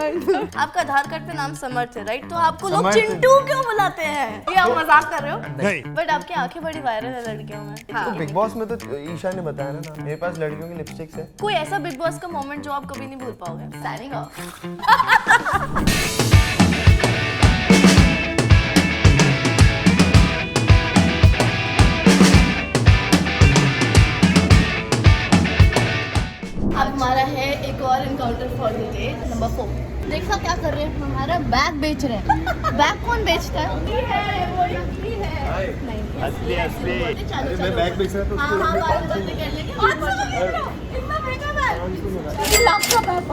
आपका आधार कार्ड पे नाम समर्थ है, राइट? तो आपको लोग चिंटू क्यों बुलाते हैं? ये आप मजाक कर रहे हो? नहीं। बट आपकी आंखें बड़ी वायरल है लड़कियों में। तो बिग बॉस में तो ईशा ने बताया ना, मेरे पास लड़कियों की लिपस्टिक्स है। कोई ऐसा बिग बॉस का मोमेंट जो आप कभी नहीं भूल पाओगे? Signing off. अब हमारा है एक और encounter for the day number 4। देखा क्या कर रहे हैं? हमारा बैग बेच रहे हैं। बैग कौन बेचता है? असली असली। अरे मैं बैग बेच रहा था। हाँ बात करते कर लेंगे। इतना महंगा बैग? लाख का बैग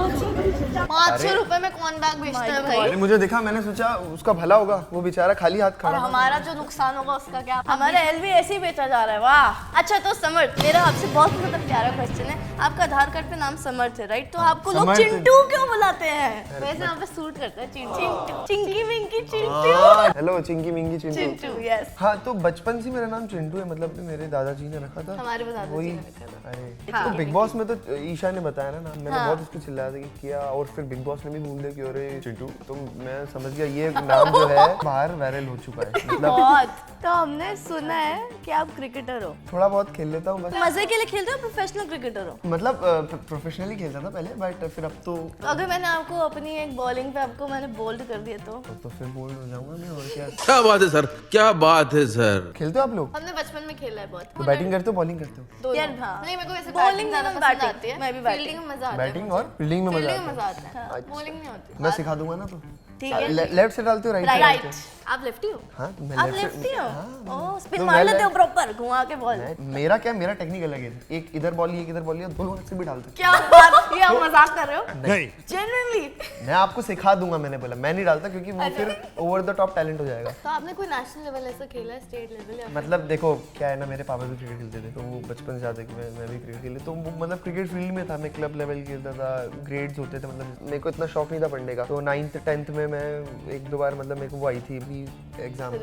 500 रुपए में कौन बैग बेचता है भाई? अरे मुझे दिखा, मैंने सोचा उसका भला होगा, वो बेचारा खाली हाथ और खड़ा। हमारा जो नुकसान होगा उसका क्या? हमारा एलवी ऐसे ही बेचा जा रहा है। वाह। अच्छा तो समर्थ, मेरा आपसे बहुत मतलब प्यारा क्वेश्चन है। आपका आधार कार्ड पे नाम समर्थ है, राइट? तो आपको लोग समर्थ। चिंटू क्यों बुलाते हैं? वैसे यहाँ पे सूट करता है चिंटू, चिंकी मिंकी चिंटू। हेलो चिंकी मिंगी चिंटू। चिंटू यस। हाँ तो बचपन से मेरा नाम चिंटू है, मतलब मेरे दादाजी ने रखा था। हमारे भी दादाजी वही। ने रखा था। अरे हाँ। तो बिग बॉस में तो ईशा ने बताया ना, मैंने हाँ। बहुत उसको चिल्लाया था कि किया, और फिर बिग बॉस ने भी बोल दिया कि अरे चिंटू। तो मैं समझ गया ये नाम जो है बाहर वायरल हो चुका है, मतलब बहुत। तो हमने सुना है कि आप क्रिकेटर हो। थोड़ा बहुत खेल लेता हूँ बस। मजे के लिए खेलते हो, प्रोफेशनल क्रिकेटर हो? मतलब प्रोफेशनली खेलता था पहले, बट फिर अब तो अगर मैंने आपको अपनी एक बॉलिंग पे आपको मैंने बोल्ड कर दिया तो फिर बोल्ड हो जाऊंगा मैं, और क्या। क्या बात है सर, क्या बात है सर। खेलते हो आप लोग? हमने बचपन में खेला है बहुत। तो बैटिंग करते हो बॉलिंग करते हो? यार हाँ। नहीं मेरे को वैसे बॉलिंग ज्यादा में पसंद बैटिंग आती है। मैं भी फील्डिंग बैटिंग में मजा आता है। बैटिंग और फील्डिंग में मजा फील्डिंग में आता मजा आता है। बॉलिंग नहीं होती। है। मैं सिखा दूंगा ना तो। ठीक है। लेफ्ट से डालते हो राइट से डालते राइट। हो? आप लेफ्टी हो? हाँ तो मैं आप लेफ्ट लेफ्टी हो? ओह स्पिन तो मार मैं लेते हो प्रॉपर घुमा के बॉल। मेरा क्या, मेरा टेक्निक अलग है। एक इधर बॉल लिया, एक इधर बॉल लिया, दोनों हाथ से भी डालते क्या बात, ये आप मजाक कर रहे हो? नहीं। जेन्युइनली। मैं आपको सिखा दूंगा, मैंने बोला मैं नहीं डालता क्योंकि वो फिर ओवर द टॉप टैलेंट हो जाएगा। तो आपने कोई नेशनल लेवल ऐसा खेला है, स्टेट लेवल या मतलब देखो क्या है ना, मेरे पापा भी क्रिकेट खेलते थे, तो वो बचपन से चाहते कि मैं भी क्रिकेट खेले। तो वो मतलब क्रिकेट फील्ड में था, मैं क्लब लेवल खेलता था, ग्रेड्स होते थे, मतलब मेरे को इतना शौक नहीं था पढ़ने का। तो 9th 10th में मैं एक दो बार, मतलब मेरे को वो आई थी अभी एग्जाम।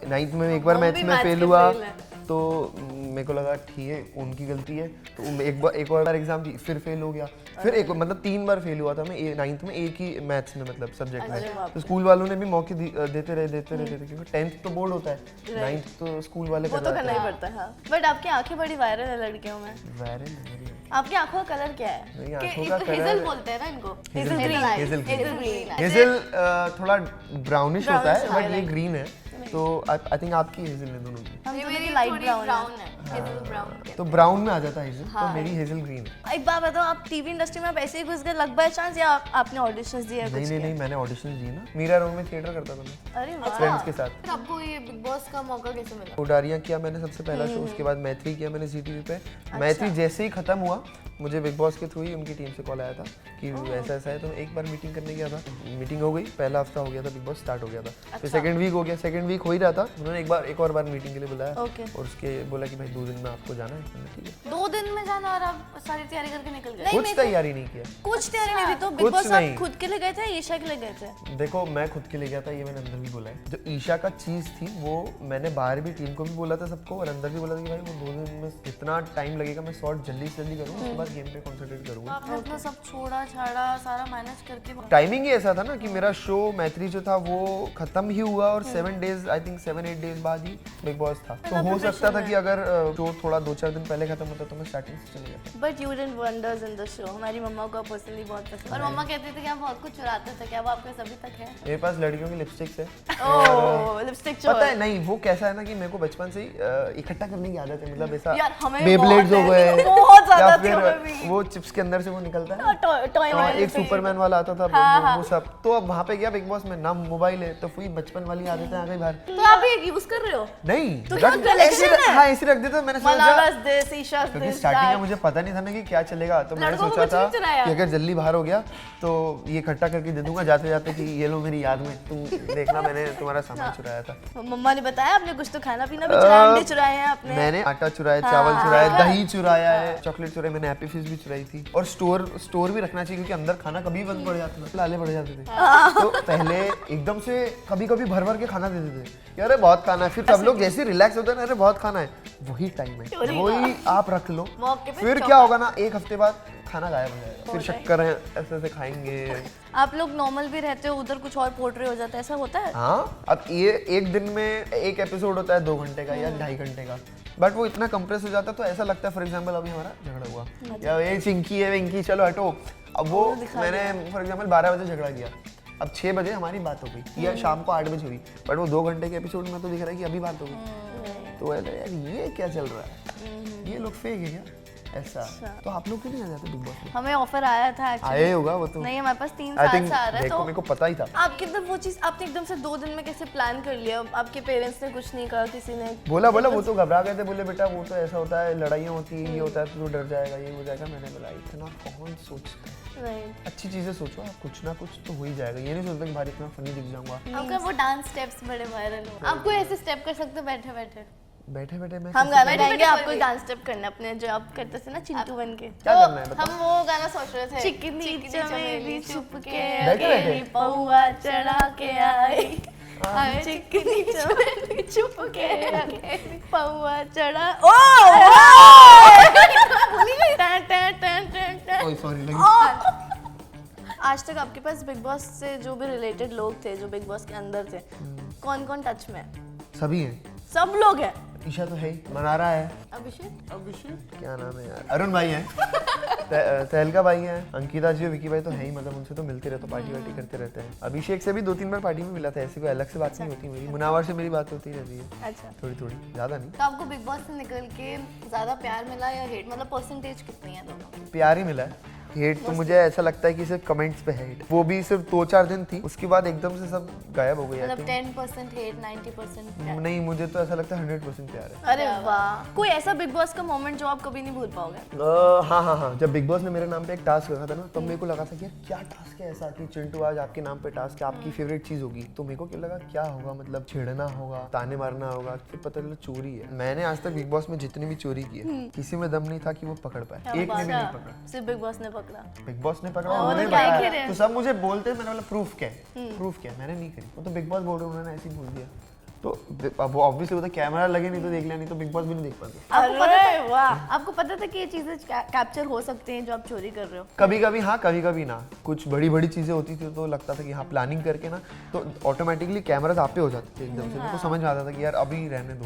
9th में एक बार वो मैथ्स भी में मैथ्स फेल के हुआ, फेल है। तो मेरे को लगा ठीक है उनकी गलती है। तो एक और बार एग्जाम दी, फिर फेल हो गया। फिर एक मतलब 3 बार फेल हुआ था मैं 9th में, एक ही मैथ्स में, मतलब सब्जेक्ट में। तो स्कूल वालों ने भी मौके देते रहे क्योंकि 10th तो बोर्ड होता है, 9th तो स्कूल वाले वो तो करना ही पड़ता है। हाँ। बट आपकी आंखें बड़ी वायरल है लड़कियों में। वायरल। आपकी आंखों का कलर क्या है? मेरी आंखों कि का हेजल कलर बोलते हैं ना इनको। Hazel green. Hazel hazel green. Hazel थोड़ा ब्राउनिश होता है, Brownish, बट ये ग्रीन है। तो आई थिंक आपकी हेजल है दोनों की। हम ये दोनों मेरी की लाइट थोड़ी ब्राउन ब्राउन है। हेजल ब्राउन के। तो ब्राउन में आ जाता है हेजल, तो मेरी हेजल ग्रीन है। एक बात बताओ, आप टीवी इंडस्ट्री में आप ऐसे ही घुस गए लग बाय चांस, या आपने ऑडिशंस दिए हैं नहीं कुछ? नहीं नहीं, मैंने ऑडिशन दिए ना, मीरा रोड में थिएटर करता था मैं अरे वाह। फ्रेंड्स के साथ। फिर आपको ये बिग बॉस का मौका कैसे मिला? उडारियाँ किया मैंने सबसे पहला शो, उसके बाद मैत्री किया मैंने ZTV पे। मैत्री जैसे ही खत्म हुआ, मुझे बिग बॉस के थ्रू ही उनकी टीम से कॉल आया था कि ऐसा ऐसा है। तो मैं एक बार मीटिंग करने गया था, मीटिंग हो गई, पहला हफ्ता हो गया था, बिग बॉस स्टार्ट हो गया था। फिर सेकंड वीक हो गया, सेकंड वीक हो ही रहा था, उन्होंने एक और बार मीटिंग के लिए बुलाया। ओके। और उसके बोला कि भाई 2 दिन में आपको जाना है। मैंने ठीक है। 2 दिन में जाना और आप सारी तैयारी करके निकल गए? कुछ तैयारी नहीं किया। कुछ तैयारी नहीं थी तो बिग कुछ बॉस नहीं। आप खुद के लिए गए थे या ईशा के लिए गए थे? देखो मैं खुद के लिए गया था, ये मैंने अंदर भी बोला है। जो ईशा का चीज थी वो मैंने बाहर भी टीम को भी बोला था सबको, और अंदर भी बोला था कि भाई वो 2 दिन में जितना टाइम लगेगा मैं शॉट जल्दी से जल्दी करूँगा, उसके बाद गेम पे कॉन्सेंट्रेट करूँगा। आपने अपना सब छोड़ा छाड़ा सारा मैनेज करके टाइमिंग ही ऐसा था ना कि मेरा शो मैत्री जो था वो खत्म ही हुआ, और 7 डेज आई थिंक 7-8 डेज बाद ही बिग बॉस था। तो हो सकता था कि अगर शो थोड़ा 2-4 दिन पहले खत्म होता तो मैं स्टार्टिंग से चले जाता। But you did wonders in the show. हमारी मम्मा को पर्सनली बहुत पसंद और मम्मा कहती थी कि आप बहुत कुछ चुराते थे, क्या वो आपके सभी तक है? मेरे पास लड़कियों की लिपस्टिक्स है। ओह लिपस्टिक पता है नहीं, वो कैसा है ना कि मेरे को बचपन से ही इकट्ठा करने की आदत है, मतलब ऐसा यार, हमें बेब्लेड्स बहुत हो है, गए, बहुत ज्यादा या थी हमें भी। फिर वो चिप्स के अंदर से वो निकलता है ना, टॉय हाँ, एक सुपरमैन वाला आता था, वो सब। तो अब वहाँ पे गया बिग बॉस में, ना मोबाइल है, तो वही बचपन वाली आदतें आ गई बाहर। तो आप ये यूज कर रहे हो? नहीं तो क्या collection है? हाँ ऐसे रख देता, मैंने सोचा मलावस दिस ईशा क्योंकि दिस स्टार्टिंग में मुझे पता नहीं था ना कि क्या चलेगा, तो मैंने लड़कों को सोचा कुछ था नहीं चुराया। कि अगर जल्दी बाहर हो गया तो ये इकट्ठा करके दे दूंगा जाते जाते कि ये लो मेरी याद में तुम देखना मैंने तुम्हारा सामान चुराया था। मम्मा ने बताया आपने कुछ तो खाना पीना भी चुराया, अंडे चुराए हैं आपने? मैंने आटा चुराया, चावल चुराया, दही चुराया है, चॉकलेट चुराई, मैंने हैप्पी फिश भी चुराई थी। और स्टोर भी रखना चाहिए क्योंकि अंदर खाना कभी बंद पड़ जाता था, लाले पड़ जाते थे। तो पहले एकदम से कभी कभी भर भर के खाना देते थे कि अरे बहुत खाना है, फिर सब लोग जैसे रिलैक्स होते हैं ना, अरे बहुत खाना है, वही टाइम है, वही आप रख लो। फिर क्या होगा ना, 1 हफ्ते बाद खाना गायब हो जाएगा। फिर शक्कर है ऐसे ऐसे खाएंगे। आप लोग नॉर्मल भी रहते हो, उधर कुछ और पोर्ट्रे हो जाता है, ऐसा होता है? हाँ, अब ये एक दिन में एक एपिसोड होता है 2 घंटे का या 2.5 घंटे का, बट वो इतना कंप्रेस हो जाता है तो ऐसा लगता है फॉर एग्जांपल अभी हमारा झगड़ा हुआ या ये चिंकी है विंकी चलो हटो, अब वो मैंने फॉर एग्जांपल 12 बजे झगड़ा किया, अब 6 बजे हमारी बात हो गई या शाम को 8 बजे हुई, बट वो 2 घंटे के एपिसोड में तो दिख रहा है कि अभी बात हो गई। तो यार ये क्या चल रहा है, ये लोग फेक है क्या ऐसा? तो आप लोग क्यों नहीं आ जाते बिग बॉस में? हमें ऑफर आया था एक्चुअली। आए होगा वो तो, नहीं हमारे पास 3 आई साल थिंक से आ रहा है। देखो तो मेरे को पता ही था। आपकी एकदम वो चीज आपने एकदम से 2 दिन में कैसे प्लान कर लिया? आपके पेरेंट्स ने कुछ नहीं कहा, किसी ने बोला वो तो घबरा गए थे, बोले बेटा वो तो ऐसा होता है, लड़ाइयाँ होती है, ये होता है तो डर जाएगा, ये हो जाएगा। मैंने बोला इतना कौन सोचता है, नहीं। अच्छी चीजें सोचो आप, कुछ ना कुछ तो हो ही जाएगा। ये नहीं सोचता कि भाई इतना फनी दिख जाऊंगा। आपका वो डांस स्टेप्स बड़े वायरल हो, आप कोई ऐसे स्टेप कर सकते हो बैठे बैठे? बैठे बैठे मैं हम गाना बैठे गाएंगे, बैठे आपको कोई भी। डांस स्टेप करना है अपने, जो आप करते थे ना चिंटू बन के। क्या करना है बताओ? हम वो गाना सोच रहे थे, चिकनी चमेली चुप के बैठे बैठे? अकेली पौआ चढ़ा के आई, हम चिकनी चमेली चुप के अकेली पौआ चढ़ा। ओ भूल गई। टन टन टन टन टन। ओए सॉरी लगी। आज तक आपके पास बिग बॉस से जो भी रिलेटेड लोग थे, जो बिग बॉस के अंदर थे, कौन कौन टच में है? सभी हैं, सब लोग हैं। ईशा तो है ही, मनारा है, अभिषेक क्या नाम है यार, अरुण भाई हैं, तहलका भाई हैं, अंकिता जी और विकी भाई तो है ही, मतलब उनसे तो मिलते रहते, पार्टी वार्टी करते रहते हैं। अभिषेक से भी 2-3 बार पार्टी में मिला था, ऐसी कोई अलग से बात नहीं होती मेरी। मुनावर से मेरी बात होती रहती है अच्छा, थोड़ी थोड़ी, ज्यादा नहीं। तो आपको बिग बॉस से निकल के ज्यादा प्यार मिला या हेट, मतलब परसेंटेज कितनी है दोनों? प्यार ही मिला है, हेट तो मुझे ऐसा लगता है कि सिर्फ कमेंट्स पे है हेट, वो भी सिर्फ 2-4 दिन थी, उसके बाद एकदम से सब गायब हो गई। मतलब 10% हेट 90% प्यार? नहीं, मुझे तो ऐसा लगता है 100% प्यार है। अरे वाह, कोई ऐसा बिग बॉस का मोमेंट जो आप कभी नहीं भूल पाओगे? हाँ, जब बिग बॉस ने मेरे नाम पे एक टास्क रखा था ना, तब मेरे को लगा था कि यार क्या टास्क है ऐसा कि चिंटू आज आपके नाम पे टास्क है, आपकी फेवरेट चीज होगी। तो मेरे को क्या लगा क्या होगा, मतलब छेड़ना होगा, ताने मारना होगा, फिर पता चला चोरी है। मैंने आज तक बिग बॉस में जितनी भी चोरी की है, किसी में दम नहीं था कि वो पकड़ पाए, एक ने भी नहीं पकड़ा। सिर्फ बिग बॉस ने पकड़ा। बिग बॉस ने पकड़ा, वो तो उन्होंने क्या ही बताया, खेले। तो सब मुझे बोलते, मैंने बोला प्रूफ क्या है, प्रूफ क्या है, मैंने नहीं करी। वो तो बिग बॉस बोल रहे, उन्होंने ऐसे ही बोल दिया। तो अब वो ऑब्वियसली होता, कैमरा लगे नहीं तो देख लिया, नहीं तो बिग बॉस भी नहीं देख पाते। अरे वाह, आपको पता था कि ये चीजें कैप्चर हो सकती हैं जो आप चोरी कर रहे हो? कभी कभी हाँ, कभी कभी ना। कुछ बड़ी बड़ी चीजें होती थी तो लगता था कि हाँ प्लानिंग करके ना, तो ऑटोमेटिकली कैमरास आप पे हो जाते थे एकदम से। मेरे को समझ में आता था कि यार अभी रहने दो।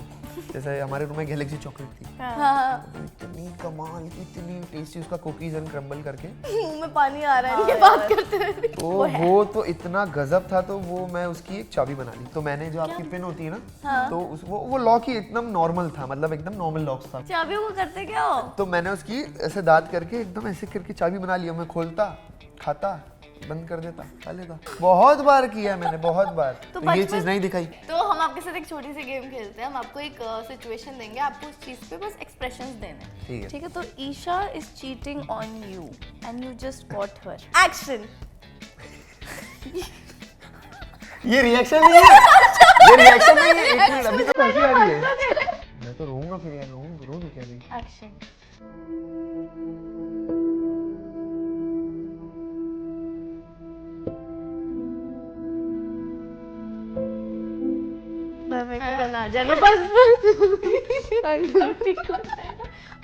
जैसे हमारे रूम में गैलेक्सी चॉकलेट थी, हाँ, इतनी कमाल, इतनी टेस्टी, उसका कुकीज एंड क्रम्बल करके, मुंह में पानी आ रहा है ये बात करते हुए। तो वो तो इतना गजब था। तो वो मैं उसकी एक चाबी बना ली। तो मैंने जो आपकी पिन होती है ना, तो वो लॉक ही एकदम नॉर्मल था, मतलब एकदम नॉर्मल लॉक्स था। चाबियों को करते क्या हो? तो मैंने उसकी ऐसे दांत करके एकदम ऐसे करके चाबी बना लिया। मैं खोलता, खाता, बंद कर देता, खा लेता। बहुत बार किया मैंने, बहुत बार। तो ये चीज नहीं दिखाई। तो हम आपके साथ एक छोटी सी गेम खेलते हैं। हम आपको एक सिचुएशन देंगे, आपको उस चीज पे बस एक्सप्रेशंस देने हैं। ठीक है। ठीक है, तो Isha is cheating on you and you just caught her. Action. ये रिएक्शन नहीं है, ये रिएक्शन नहीं है। एक मिनट, अभी तो हंसी आ रही है। मैं तो रोऊंगा फिर यार, रो दो क्या नहीं। एक्शन।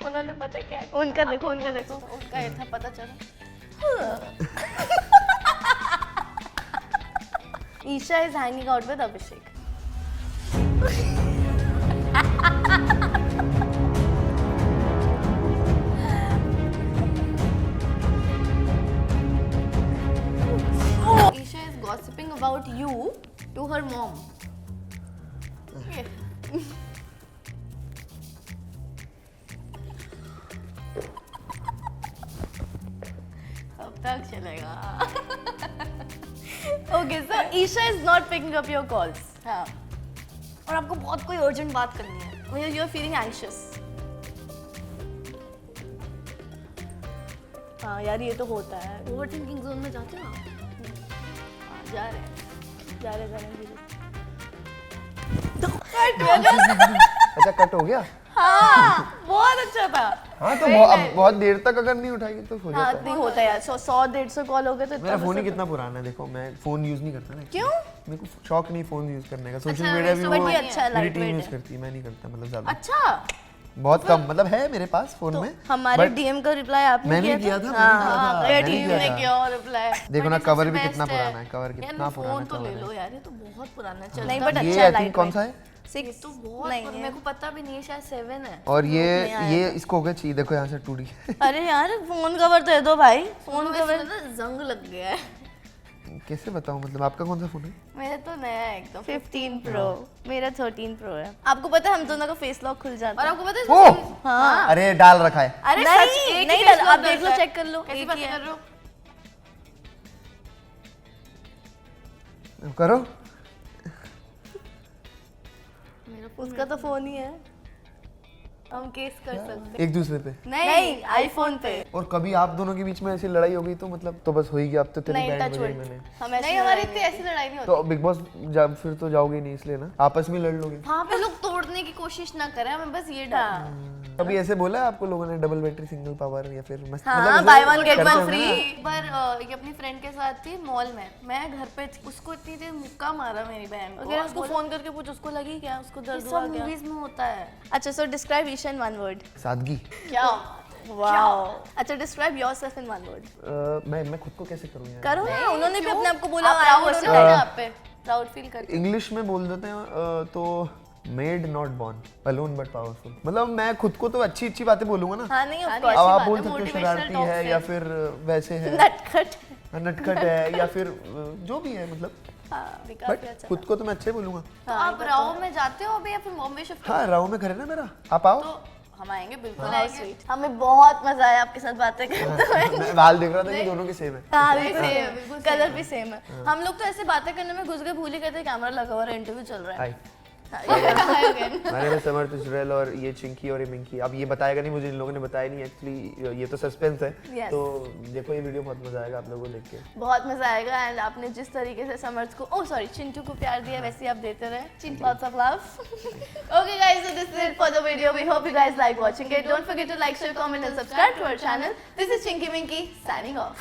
उन्होंने पता क्या, उनका देखो, उनका देखो, उनका ये था, पता चला। Isha is hanging out with Abhishek. Isha is gossiping about you to her mom. अब तक चलेगा। Okay, so Isha is not picking up your calls. हाँ, और आपको बहुत कोई अर्जेंट बात करनी है, यू आर फीलिंग एंशियस। हाँ यार, ये तो होता है। ओवर थिंकिंग जोन में जाते हो आप? हाँ, जा रहे हैं, जा रहे हैं। अच्छा, कट हो गया। हाँ, बहुत अच्छा था। हाँ, तो अब बहुत देर तक अगर नहीं उठाएगी तो हो हाँ, जाता है। नहीं होता यार, 100-150 कॉल हो गए तो मेरा फोन ही कितना पुराना है, देखो मैं फोन यूज नहीं करता ना। क्यों? मेरे को शौक नहीं फोन यूज करने का। सोशल अच्छा, मीडिया भी वैसे वो बट ये अच्छा है, मेरी लाइट टीम वेट यूज है। करती है, मैं नहीं करता, मतलब ज्यादा। अच्छा, बहुत कम, मतलब है मेरे पास फोन में। हमारे but डीएम का रिप्लाई आपने मैंने किया था, मैंने टीम किया ने था। किया और रिप्लाई देखो ना, कवर भी कितना पुराना है, कवर कितना पुराना फोन तो cover ले है। लो यार, ये तो बहुत पुराना चल नहीं बट ये अच्छा आई लाइट थिंक कौन सा है? ये तो बहुत नहीं मेरे को पता भी नहीं है, शायद 7 है। और ये इसको हो गया चाहिए, देखो यहाँ से टूटी। अरे यार फोन कवर दे दो भाई, फोन कवर ना जंग लग गया है। कैसे बताऊँ, मतलब आपका कौन सा फोन है? मेरा तो नया है एकदम। 15 प्रो, मेरा 13 प्रो है। आपको पता है हम दोनों का फेस लॉक खुल जाता और है। आपको पता है ओ! इसमें- हाँ अरे डाल रखा है। अरे नहीं, सच एक नहीं ही डाल, face आप lock देख लो, डलता है। check कर लो, कैसी एक बात ही है। कर रहे हो? करो। उसका तो फोन ही है, हम केस कर सकते हैं। एक दूसरे पे। नहीं आईफोन पे। और कभी आप दोनों के बीच में ऐसी लड़ाई हो गई तो मतलब तो बस होगी, अब तो तेरी नहीं बैंड टच बजाई वुड, मैंने। हम ऐसे नहीं हमारी इतनी ऐसी लड़ाई नहीं होती। तो बिग बॉस फिर तो जाओगे नहीं, इसलिए ना आपस में लड़ लोगे। वहाँ पे लोग तोड़ने की कोशिश ना करें, हमें बस ये डर। कभी ऐसे बोला है आपको लोगों ने डबल बैटरी सिंगल पावर या फिर मस्त हाँ, ऐसे buy one get करते one होंगे free। ना? एक बार ये अपनी फ्रेंड के साथ थी मॉल में, मैं घर पे थी, उसको इतनी देर मुक्का मारा मेरी बहन को। अगर उसको फोन करके पूछ उसको लगी क्या, उसको ये दर्द सब हुआ क्या? मूवीज में होता है। अच्छा so describe Isha in one word. सादगी। क्या वाओ। अच्छा describe yourself in one word. मैं खुद को कैसे करूँ यार? करो ना, उन्होंने भी अपने आप को बोला आप I प्राउड was फील करते हैं आप पे, प्राउड फील करते इंग्लिश में बोल देते हैं तो made not born, alone but powerful. मतलब मैं खुद को तो अच्छी अच्छी बातें बोलूंगा ना। हाँ नहीं ऑफ अब कोर्स आप बोल सकते हो शरारती है या फिर वैसे है, नटखट। नटखट है या फिर जो भी है, मतलब हाँ बट काफी अच्छा। खुद को तो मैं अच्छे बोलूंगा। तो आप राव में जाते हो अभी या फिर बॉम्बे शिफ्ट? हाँ, राव में घर है ना मेरा, आप आओ। तो हम आएंगे बिल्कुल नाइस आएंगे। स्वीट, हमें बहुत मजा आया आपके साथ बातें करते हुए। मैं बाल देख रहा था कि दोनों के सेम है। हाँ बिल्कुल बिल्कुल same है, सेम, बिल्कुल कलर भी सेम है। हम लोग तो ऐसे बातें करने में घुस गए, भूल ही गए थे कैमरा लगा हुआ है, इंटरव्यू चल रहा है। हाय, Hi again। मैंने समर्थ इजराइल और ये चिंकी और ये मिंकी। अब ये बताएगा नहीं, मुझे इन लोगों ने बताया नहीं एक्चुअली, ये तो सस्पेंस है। Yes। तो देखो ये वीडियो, बहुत मजा आएगा आप लोगों को देख के। बहुत मजा आएगा एंड आपने जिस तरीके से समर्थ को चिंटू को प्यार दिया वैसे ही आप देते रहे। Lots of love. Okay guys, so this is it for the video. We hope you guys like watching it. Don't forget to like, share, comment and subscribe to our channel. This is Chinky Minky signing off.